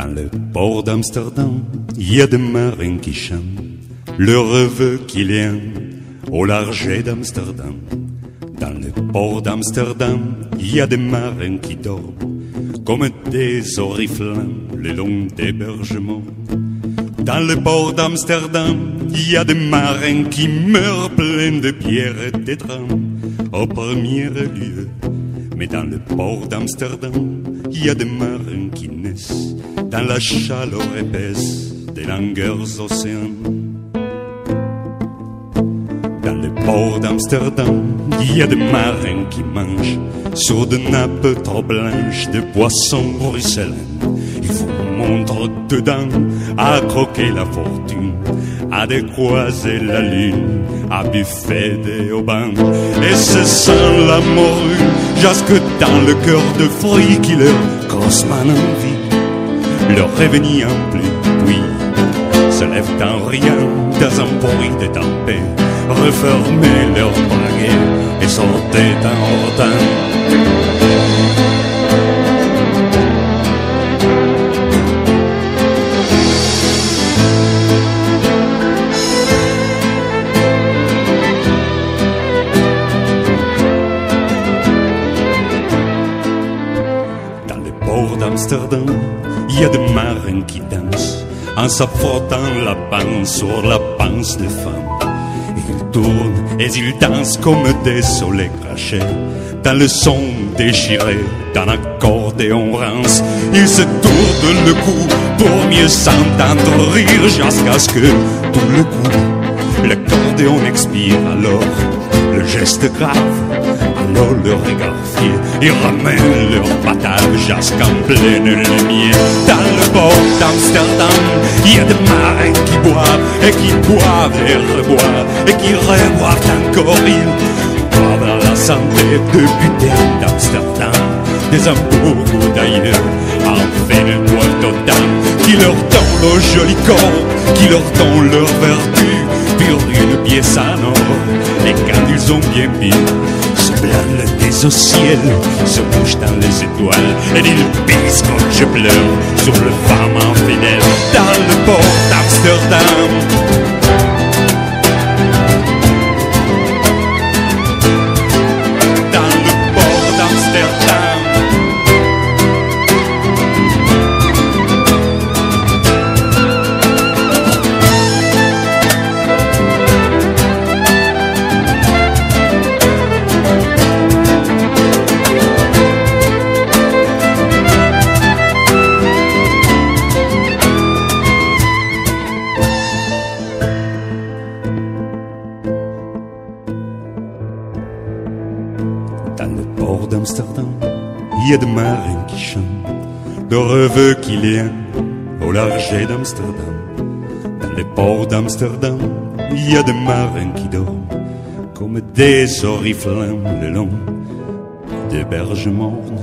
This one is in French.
Dans le port d'Amsterdam, il y a des marins qui chantent le rêve qu'il y a au large d'Amsterdam. Dans le port d'Amsterdam, il y a des marins qui dorment comme des oriflammes le long des bergements. Dans le port d'Amsterdam, il y a des marins qui meurent pleins de pierres et de drames au premier lieu. Mais dans le port d'Amsterdam, il y a des marins qui naissent dans la chaleur épaisse des longueurs océans. Dans le port d'Amsterdam, il y a des marins qui mangent sur des nappes trop blanches de poissons ruisselants. Ils vous montrent dedans à croquer la fortune, à décroiser la lune, à buffer des haubans. Et se sent la morue jusque dans le cœur de fruits qui leur grossement envie. Leur revenir en plus, puis se lèvent en rien dans un bruit de tempête, refermer leurs braguets et sortaient en hordin. Dans le port d'Amsterdam, il y a des marins qui dansent en s'affrontant la panse sur la panse des femmes. Ils tournent et ils dansent comme des soleils crachés dans le son déchiré d'un accordéon rance. Ils se tournent le cou pour mieux s'entendre rire jusqu'à ce que tout le coup l'accordéon expire. Alors le geste grave, alors le regard fier, ils ramènent leur battage jusqu'en pleine lumière. Dans le port d'Amsterdam, il y a des marins qui boivent et qui boivent et reboivent et qui reboivent encore. Ils boivent dans la santé de putain d'Amsterdam, des Hambourg ou d'ailleurs, en fait le poil d'âme qui leur donne le joli corps, qui leur donne leur vertu, pour une pièce en or. Et quand ils ont bien bu, se blâment des au ciel, se bouge dans les étoiles, et ils pissent quand je pleure sur le femme infidèle. Dans le port d'Amsterdam, dans le port d'Amsterdam. Dans le port d'Amsterdam, il y a des marins qui chantent le rêve qu'il y a au large d'Amsterdam. Dans le port d'Amsterdam, il y a des marins qui dorment comme des oriflammes le long des berges mornes.